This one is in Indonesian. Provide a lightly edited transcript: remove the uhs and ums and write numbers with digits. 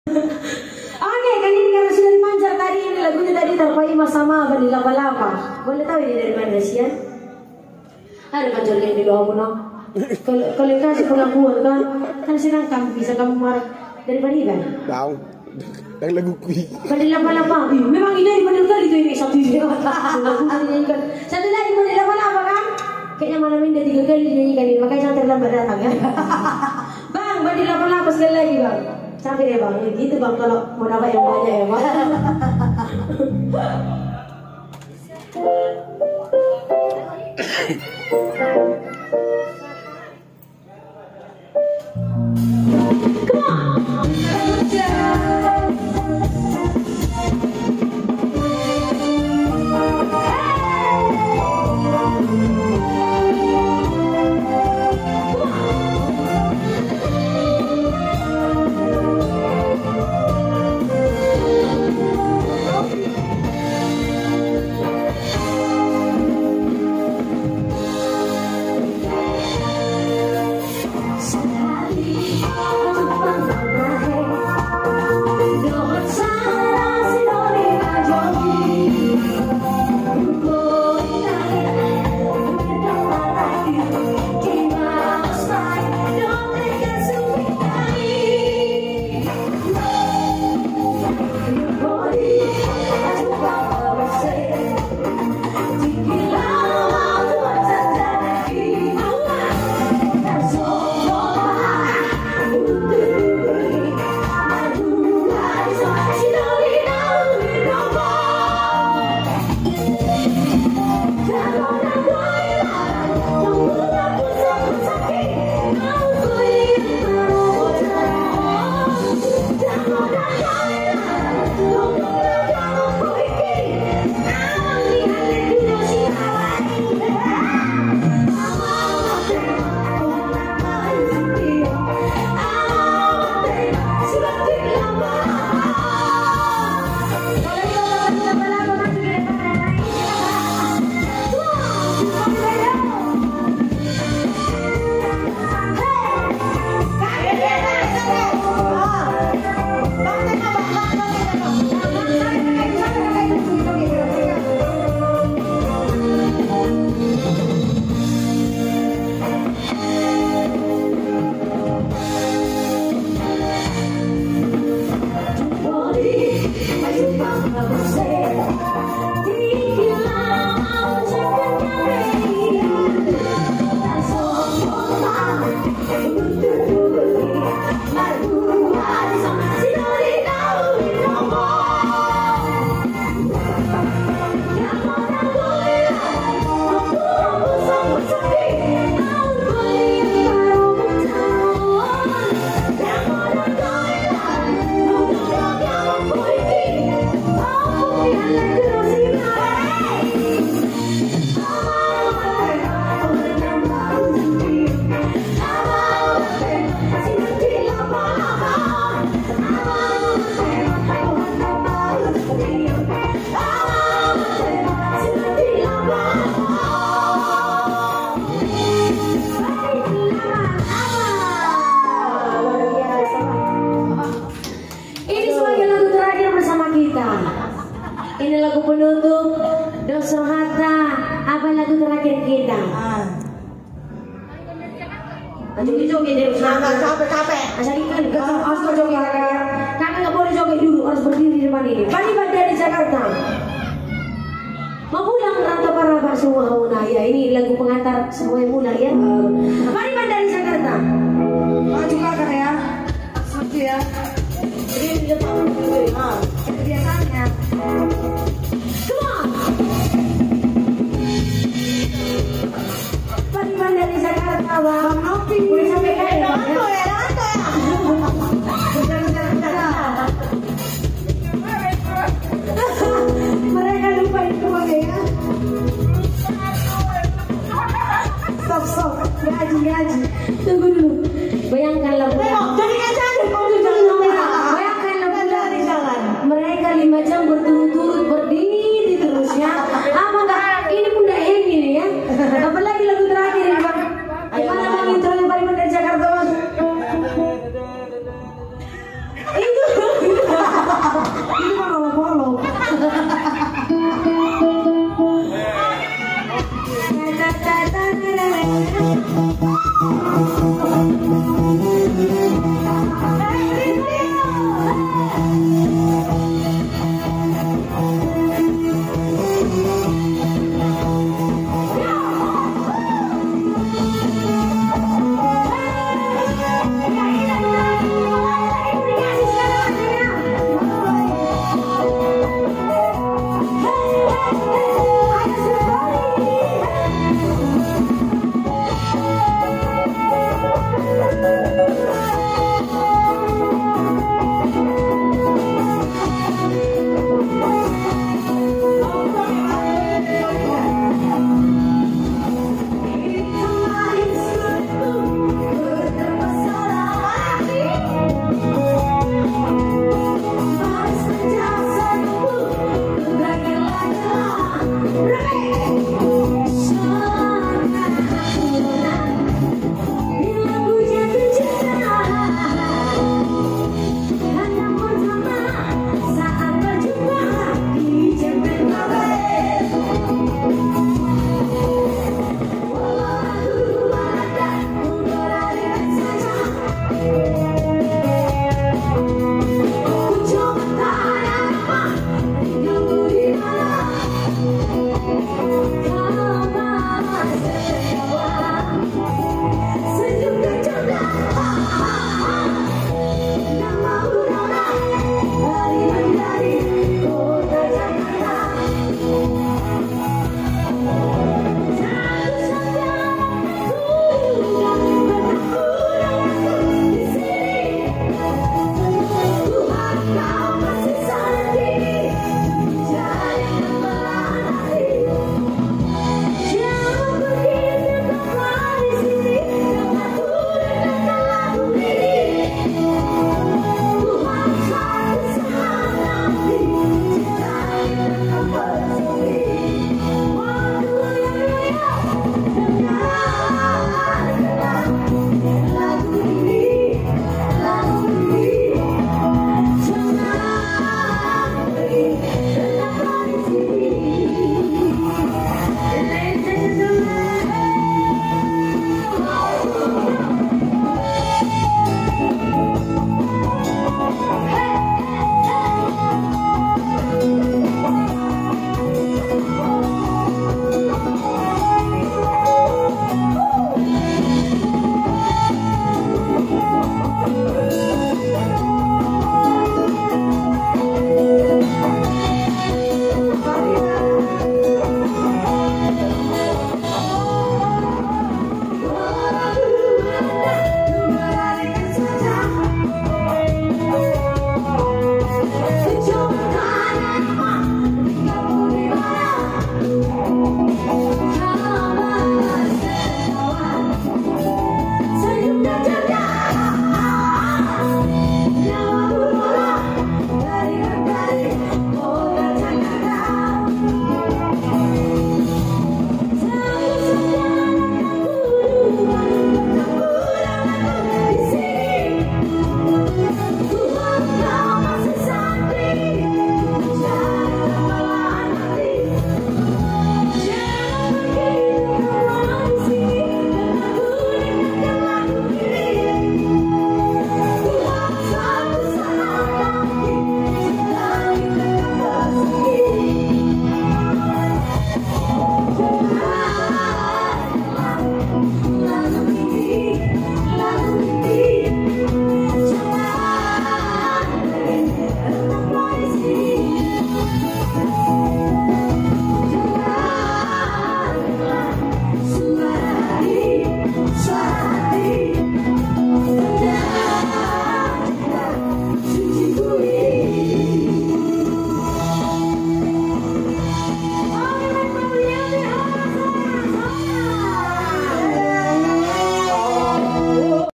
Oke, kan ini karena sudah dipancar tadi ini lagunya tadi terpaima sama Bani Lapa-Lapa. Boleh tahu ini dari mana sih ya? Ada pancar yang di luar pun. Kalau yang kasih pengakuan kan senang kamu bisa kamu marah dari Bani kan? Tahu. Yang lagu kui. Bani Lapa-Lapa. Memang ini benar kali itu ini satu ini. Lagu dinyanyikan. Satu lagi Bani Lapa-Lapa kan? Kayaknya malam ini dia 3 kali dinyanyikan ini. Makanya jangan terlambat datang ya. Bang, Bani Lapa-Lapa sekali lagi bang. Sampai ya bang, gitu bang kalau mau dapat yang banyak ya bang. Ini lagu penutup Dr. Hatta. Apa lagu terakhir kita? Joget-joget deh. Capek. Asal kan harus joget. Kakak nggak boleh joget dulu, harus berdiri di depan ini. Bani dari Jakarta. Mau pulang atau para semua ya, ini lagu pengantar semua yang pulang ya. Bani dari Jakarta. Maju kakak ya. Satu ya. Jadi di depan Biasanya. Bani dari Jakarta bang.